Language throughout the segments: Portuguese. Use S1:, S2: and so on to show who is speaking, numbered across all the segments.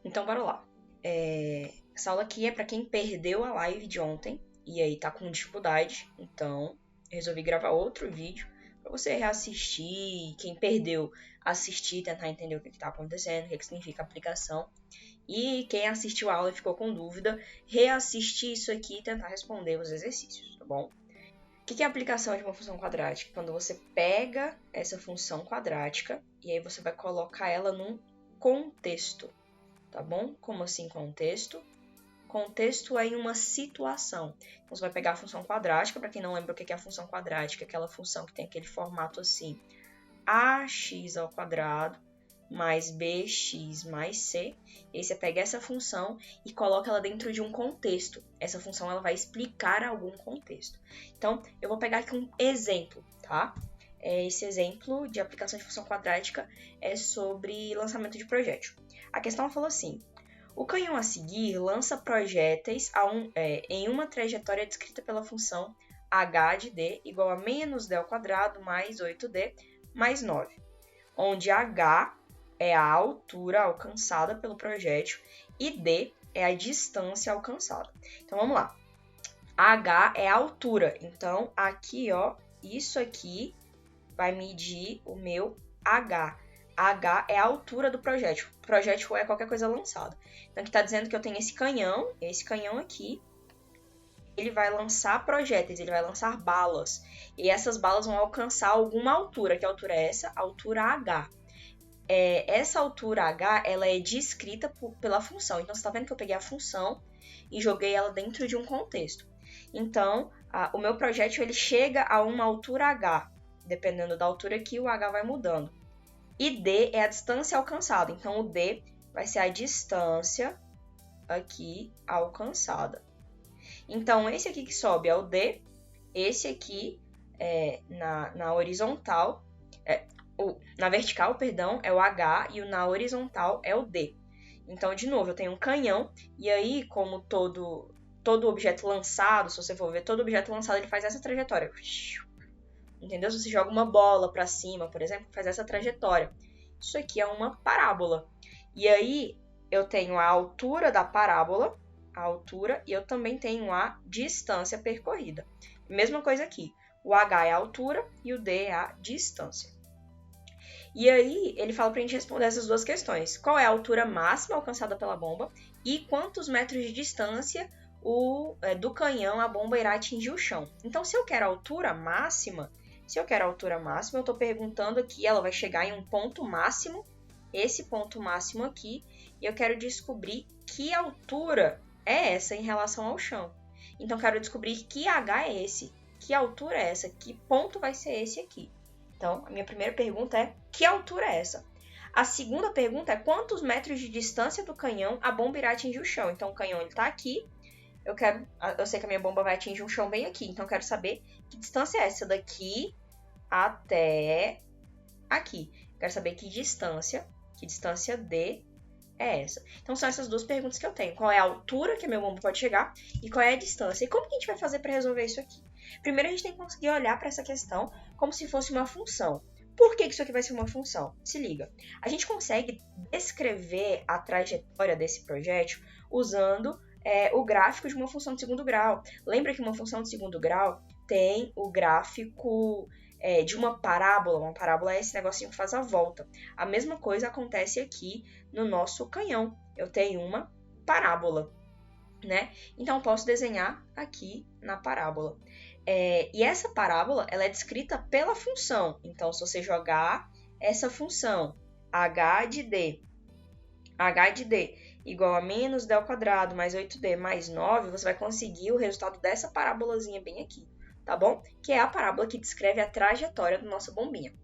S1: Então, bora lá. Essa aula aqui é para quem perdeu a live de ontem e aí tá com dificuldade. Então, resolvi gravar outro vídeo para você reassistir. Quem perdeu, assistir, tentar entender o que tá acontecendo, o que significa aplicação. E quem assistiu a aula e ficou com dúvida, reassistir isso aqui e tentar responder os exercícios, tá bom? O que é a aplicação de uma função quadrática? Quando você pega essa função quadrática e aí você vai colocar ela num contexto, tá bom? Como assim contexto? Contexto é em uma situação. Então, você vai pegar a função quadrática, para quem não lembra o que é a função quadrática, aquela função que tem aquele formato assim, ax ao quadrado mais bx mais c. E aí você pega essa função e coloca ela dentro de um contexto. Essa função ela vai explicar algum contexto. Então, eu vou pegar aqui um exemplo, tá? Esse exemplo de aplicação de função quadrática é sobre lançamento de projétil. A questão falou assim: o canhão a seguir lança projéteis em uma trajetória descrita pela função h de d igual a menos d ao quadrado mais 8d mais 9, onde h é a altura alcançada pelo projétil e d é a distância alcançada. Então, vamos lá. h é a altura. Então, aqui, ó, isso aqui vai medir o meu h. H é a altura do projétil. O projétil é qualquer coisa lançada. Então, aqui está dizendo que eu tenho esse canhão aqui, ele vai lançar projéteis, ele vai lançar balas. E essas balas vão alcançar alguma altura. Que altura é essa? Altura H. Essa altura H, ela é descrita pela função. Então, você está vendo que eu peguei a função e joguei ela dentro de um contexto. Então, o meu projétil, ele chega a uma altura H. Dependendo da altura aqui, o H vai mudando. E D é a distância alcançada. Então, o D vai ser a distância aqui alcançada. Então, esse aqui que sobe é o D. Esse aqui, na horizontal, na vertical, perdão, é o H. E na horizontal é o D. Então, de novo, eu tenho um canhão. E aí, como todo objeto lançado, se você for ver, todo objeto lançado, ele faz essa trajetória. Entendeu? Se você joga uma bola para cima, por exemplo, faz essa trajetória. Isso aqui é uma parábola. E aí, eu tenho a altura da parábola, a altura, e eu também tenho a distância percorrida. Mesma coisa aqui. O H é a altura e o D é a distância. E aí, ele fala pra gente responder essas duas questões. Qual é a altura máxima alcançada pela bomba e quantos metros de distância do canhão a bomba irá atingir o chão. Então, se eu quero a altura máxima, eu estou perguntando aqui, ela vai chegar em um ponto máximo, esse ponto máximo aqui, e eu quero descobrir que altura é essa em relação ao chão. Então, eu quero descobrir que H é esse, que altura é essa, que ponto vai ser esse aqui. Então, a minha primeira pergunta é, que altura é essa? A segunda pergunta é, quantos metros de distância do canhão a bomba irá atingir o chão? Então, o canhão está aqui. Eu sei que a minha bomba vai atingir um chão bem aqui, então eu quero saber que distância é essa daqui até aqui. Quero saber que distância D é essa. Então são essas duas perguntas que eu tenho. Qual é a altura que a minha bomba pode chegar e qual é a distância? E como que a gente vai fazer para resolver isso aqui? Primeiro a gente tem que conseguir olhar para essa questão como se fosse uma função. Por que isso aqui vai ser uma função? Se liga. A gente consegue descrever a trajetória desse projétil usando o gráfico de uma função de segundo grau. Lembra que uma função de segundo grau tem o gráfico de uma parábola. Uma parábola é esse negocinho que faz a volta. A mesma coisa acontece aqui no nosso canhão. Eu tenho uma parábola, né? Então, eu posso desenhar aqui na parábola. E essa parábola, ela é descrita pela função. Então, se você jogar essa função, h de d igual a menos d ao quadrado mais 8d mais 9, você vai conseguir o resultado dessa parábolazinha bem aqui, tá bom? Que é a parábola que descreve a trajetória da nossa bombinha.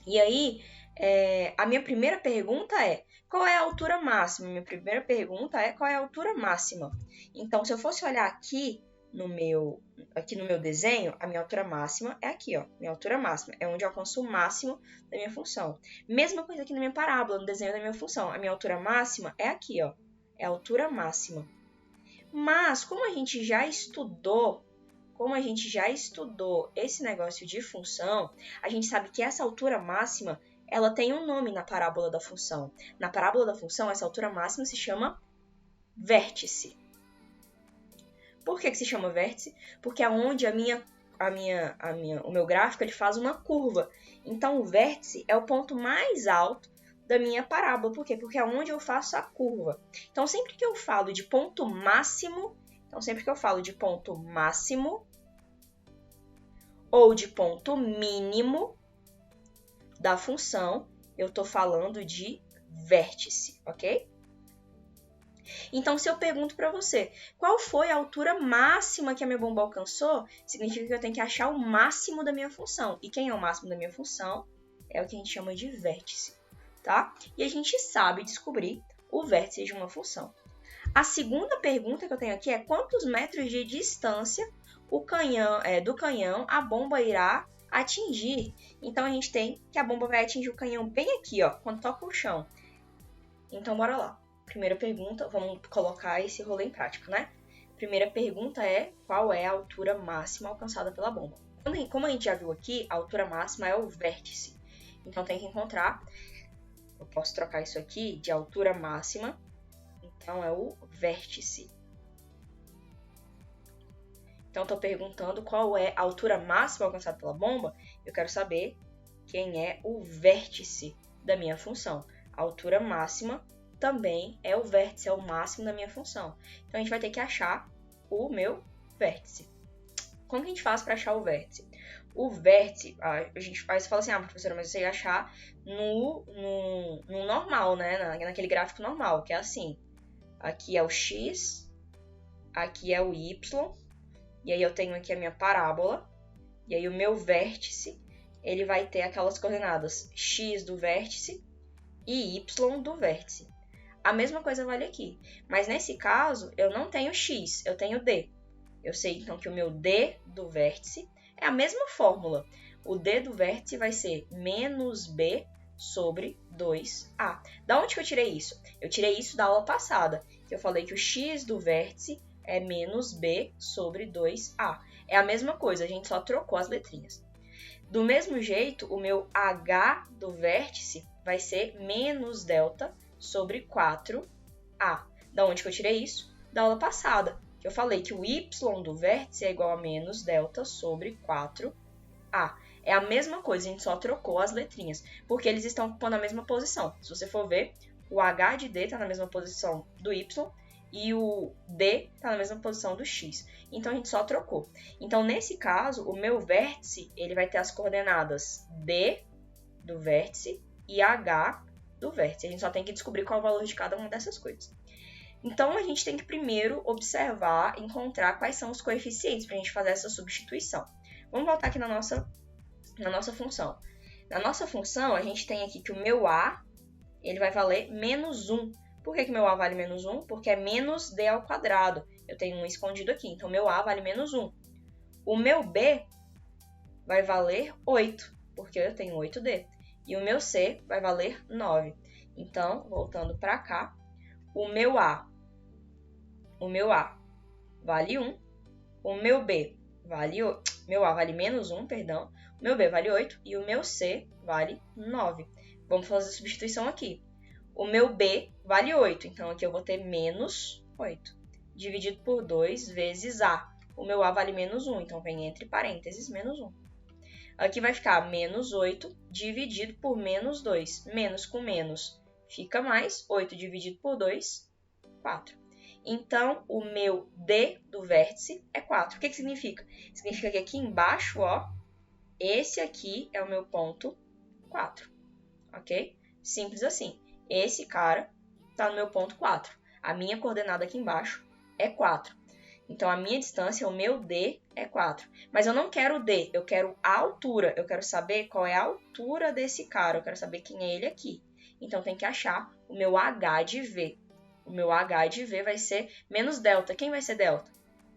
S1: E aí, a minha primeira pergunta é, qual é a altura máxima? Minha primeira pergunta é, qual é a altura máxima? Então, se eu fosse olhar aqui no meu desenho, a minha altura máxima é aqui, ó. Minha altura máxima é onde eu alcanço o máximo da minha função. Mesma coisa aqui na minha parábola, no desenho da minha função. A minha altura máxima é aqui, ó. É a altura máxima. Mas, como a gente já estudou esse negócio de função, a gente sabe que essa altura máxima ela tem um nome na parábola da função. Na parábola da função, essa altura máxima se chama vértice. Por que se chama vértice? Porque é onde o meu gráfico ele faz uma curva. Então, o vértice é o ponto mais alto da minha parábola. Por quê? Porque é onde eu faço a curva. Então, sempre que eu falo de ponto máximo, ou de ponto mínimo da função, eu estou falando de vértice, ok? Então, se eu pergunto para você, qual foi a altura máxima que a minha bomba alcançou, significa que eu tenho que achar o máximo da minha função. E quem é o máximo da minha função? É o que a gente chama de vértice, tá? E a gente sabe descobrir o vértice de uma função. A segunda pergunta que eu tenho aqui é quantos metros de distância do canhão a bomba irá atingir. Então, a gente tem que a bomba vai atingir o canhão bem aqui, ó, quando toca o chão. Então, bora lá. Primeira pergunta, vamos colocar esse rolê em prática, né? Primeira pergunta é qual é a altura máxima alcançada pela bomba. Como a gente já viu aqui, a altura máxima é o vértice. Então, tem que encontrar, eu posso trocar isso aqui de altura máxima, então é o vértice. Então, estou perguntando qual é a altura máxima alcançada pela bomba, eu quero saber quem é o vértice da minha função. A altura máxima também é o vértice, é o máximo da minha função. Então, a gente vai ter que achar o meu vértice. Como que a gente faz para achar o vértice? O vértice, a gente faz, fala assim, professora, mas você ia achar no normal, né? Naquele gráfico normal, que é assim. Aqui é o x, aqui é o y, e aí eu tenho aqui a minha parábola, e aí o meu vértice, ele vai ter aquelas coordenadas x do vértice e y do vértice. A mesma coisa vale aqui, mas nesse caso eu não tenho x, eu tenho d. Eu sei então que o meu d do vértice é a mesma fórmula. O d do vértice vai ser menos b sobre 2a. Da onde que eu tirei isso? Eu tirei isso da aula passada, que eu falei que o x do vértice é menos b sobre 2a. É a mesma coisa, a gente só trocou as letrinhas. Do mesmo jeito, o meu h do vértice vai ser menos delta sobre 4a. Da onde que eu tirei isso? Da aula passada, que eu falei que o y do vértice é igual a menos delta sobre 4a. É a mesma coisa, a gente só trocou as letrinhas, porque eles estão ocupando a mesma posição. Se você for ver, o h de d está na mesma posição do y e o d está na mesma posição do x. Então, a gente só trocou. Então, nesse caso, o meu vértice ele vai ter as coordenadas d do vértice e h do vértice. A gente só tem que descobrir qual é o valor de cada uma dessas coisas. Então, a gente tem que primeiro observar, encontrar quais são os coeficientes para a gente fazer essa substituição. Vamos voltar aqui na nossa função. Na nossa função, a gente tem aqui que o meu a ele vai valer menos 1. Por que meu a vale menos 1? Porque é menos d ao quadrado. Eu tenho um escondido aqui, então meu a vale menos 1. O meu b vai valer 8, porque eu tenho 8d. E o meu c vai valer 9. Então, voltando para cá, o meu a vale 1, o meu b meu a vale menos 1, perdão, o meu b vale 8 e o meu c vale 9. Vamos fazer a substituição aqui. O meu b vale 8, então aqui eu vou ter menos 8, dividido por 2 vezes a. O meu a vale menos 1, então vem entre parênteses menos 1. Aqui vai ficar menos 8 dividido por menos 2. Menos com menos fica mais. 8 dividido por 2, 4. Então, o meu D do vértice é 4. O que significa? Significa que aqui embaixo, ó, esse aqui é o meu ponto 4. Ok? Simples assim. Esse cara está no meu ponto 4. A minha coordenada aqui embaixo é 4. Então, a minha distância, o meu D, é 4. Mas eu não quero o D, eu quero a altura. Eu quero saber qual é a altura desse cara. Eu quero saber quem é ele aqui. Então, tem que achar o meu H de V. O meu H de V vai ser menos delta. Quem vai ser delta?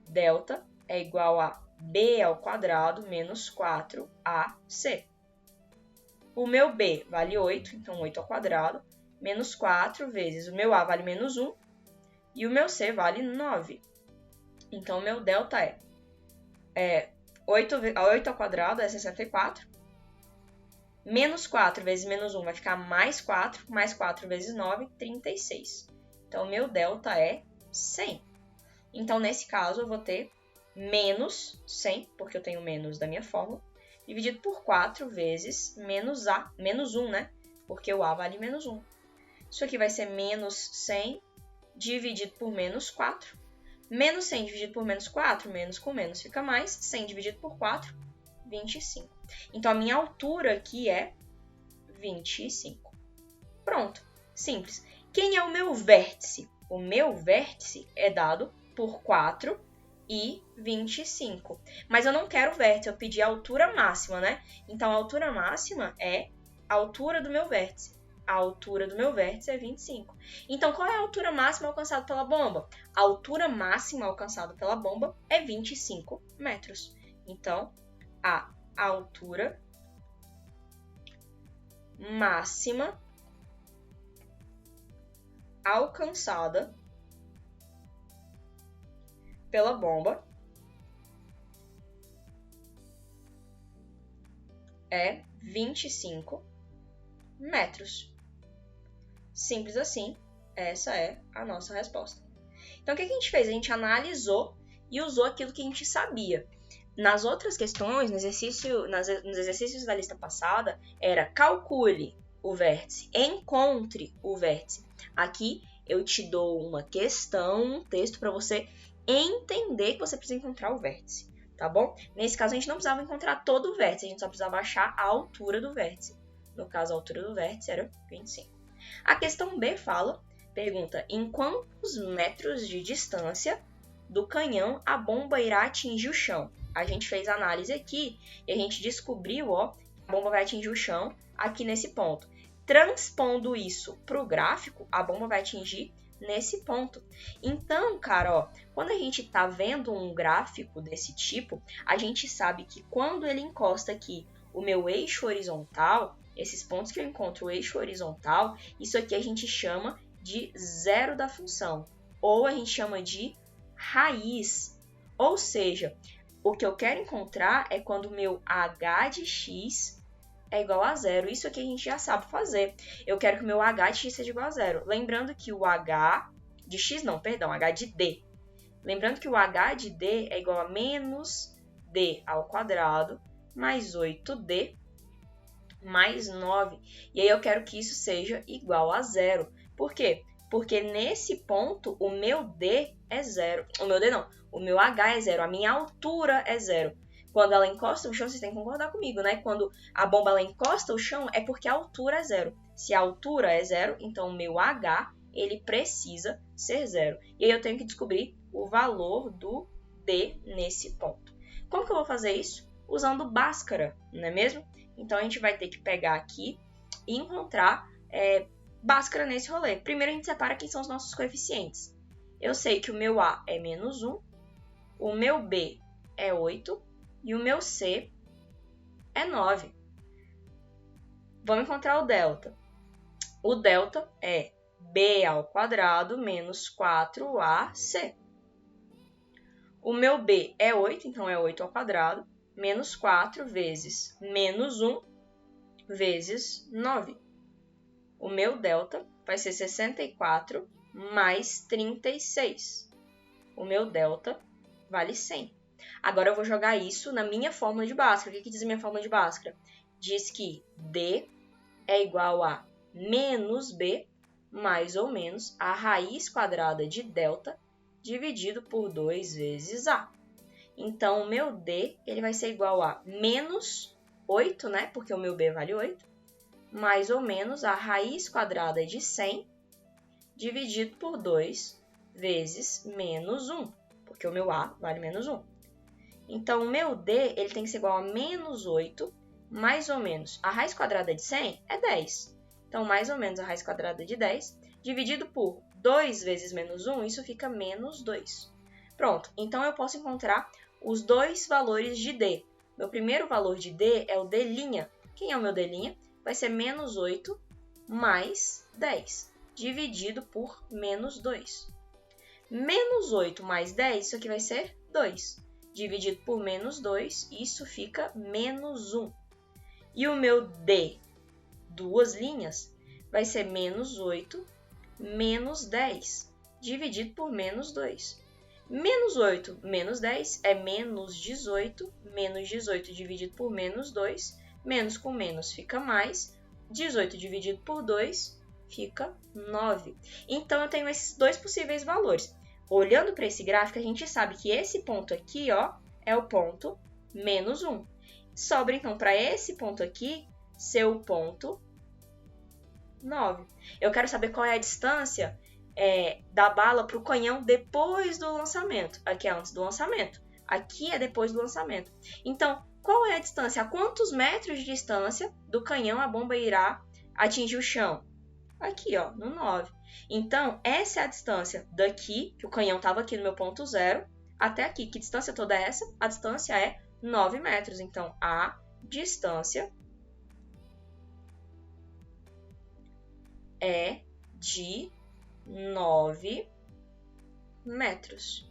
S1: Delta é igual a B ao quadrado menos 4AC. O meu B vale 8, então 8 ao quadrado, menos 4 vezes o meu A vale menos 1 e o meu C vale 9. Então, o meu delta é 8 ao quadrado é 64. Menos 4 vezes menos 1 vai ficar mais 4. Mais 4 vezes 9, 36. Então, meu delta é 100. Então, nesse caso, eu vou ter menos 100, porque eu tenho menos da minha fórmula, dividido por 4 vezes menos A, menos 1, né? Porque o A vale menos 1. Isso aqui vai ser menos 100 dividido por menos 4. Menos 100 dividido por menos 4, menos com menos fica mais. 100 dividido por 4, 25. Então, a minha altura aqui é 25. Pronto, simples. Quem é o meu vértice? O meu vértice é dado por 4 e 25. Mas eu não quero o vértice, eu pedi a altura máxima, né? Então, a altura máxima é a altura do meu vértice. A altura do meu vértice é 25. Então, qual é a altura máxima alcançada pela bomba? A altura máxima alcançada pela bomba é 25 metros. Então, a altura máxima alcançada pela bomba é 25 metros. Simples assim, essa é a nossa resposta. Então, o que a gente fez? A gente analisou e usou aquilo que a gente sabia. Nas outras questões, nos exercícios da lista passada, era calcule o vértice, encontre o vértice. Aqui eu te dou uma questão, um texto para você entender que você precisa encontrar o vértice, tá bom? Nesse caso, a gente não precisava encontrar todo o vértice, a gente só precisava achar a altura do vértice. No caso, a altura do vértice era 25. A questão B pergunta, em quantos metros de distância do canhão a bomba irá atingir o chão? A gente fez a análise aqui e a gente descobriu, ó, que a bomba vai atingir o chão aqui nesse ponto. Transpondo isso para o gráfico, a bomba vai atingir nesse ponto. Então, cara, ó, quando a gente está vendo um gráfico desse tipo, a gente sabe que quando ele encosta aqui o meu eixo horizontal, esses pontos que eu encontro o eixo horizontal, isso aqui a gente chama de zero da função, ou a gente chama de raiz. Ou seja, o que eu quero encontrar é quando o meu h de x é igual a zero. Isso aqui a gente já sabe fazer. Eu quero que o meu h de x seja igual a zero. Lembrando que o h de x, não, perdão, h de d. Lembrando que o h de d é igual a menos d ao quadrado mais 8d mais 9. E aí eu quero que isso seja igual a zero. Por quê? Porque nesse ponto o meu d é zero. O meu d não, o meu h é zero, a minha altura é zero. Quando ela encosta o chão, vocês têm que concordar comigo, né? Quando a bomba ela encosta o chão, é porque a altura é zero. Se a altura é zero, então o meu h ele precisa ser zero. E aí eu tenho que descobrir o valor do d nesse ponto. Como que eu vou fazer isso? Usando Bhaskara, não é mesmo? Então, a gente vai ter que pegar aqui e encontrar Bhaskara nesse rolê. Primeiro, a gente separa quem são os nossos coeficientes. Eu sei que o meu A é menos 1, o meu B é 8 e o meu C é 9. Vamos encontrar o delta. O delta é B ao quadrado menos 4AC. O meu B é 8, então é 8 ao quadrado. Menos 4 vezes menos 1 vezes 9. O meu delta vai ser 64 mais 36. O meu delta vale 100. Agora eu vou jogar isso na minha fórmula de Bhaskara. O que diz a minha fórmula de Bhaskara? Diz que D é igual a menos B mais ou menos a raiz quadrada de delta dividido por 2 vezes A. Então, o meu D ele vai ser igual a menos 8, né? Porque o meu B vale 8, mais ou menos a raiz quadrada de 100 dividido por 2 vezes menos 1, porque o meu A vale menos 1. Então, o meu D ele tem que ser igual a menos 8, mais ou menos a raiz quadrada de 100 é 10. Então, mais ou menos a raiz quadrada de 10 dividido por 2 vezes menos 1, isso fica menos 2. Pronto, então eu posso encontrar os dois valores de D. Meu primeiro valor de D é o D'. Quem é o meu D'? Vai ser menos 8 mais 10, dividido por menos 2. Menos 8 mais 10, isso aqui vai ser 2. Dividido por menos 2, isso fica menos 1. E o meu D, 2 linhas, vai ser menos 8 menos 10, dividido por menos 2. Menos 8 menos 10 é menos 18, menos 18 dividido por menos 2, menos com menos fica mais, 18 dividido por 2 fica 9. Então, eu tenho esses dois possíveis valores. Olhando para esse gráfico, a gente sabe que esse ponto aqui, ó, é o ponto menos 1. Sobra, então, para esse ponto aqui ser o ponto 9. Eu quero saber qual é a distância da bala para o canhão depois do lançamento. Aqui é antes do lançamento. Aqui é depois do lançamento. Então, qual é a distância? A quantos metros de distância do canhão a bomba irá atingir o chão? Aqui, ó, no 9. Então, essa é a distância daqui, que o canhão estava aqui no meu ponto 0, até aqui. Que distância toda é essa? A distância é 9 metros. Então, a distância é de 9 metros.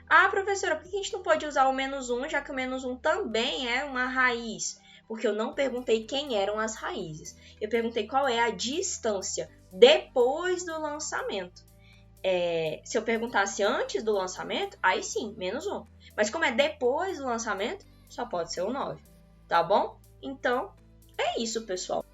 S1: Ah, professora, por que a gente não pode usar o menos 1, já que o menos 1 também é uma raiz? Porque eu não perguntei quem eram as raízes. Eu perguntei qual é a distância depois do lançamento. Se eu perguntasse antes do lançamento, aí sim, menos 1. Mas como é depois do lançamento, só pode ser o 9. Tá bom? Então, é isso, pessoal.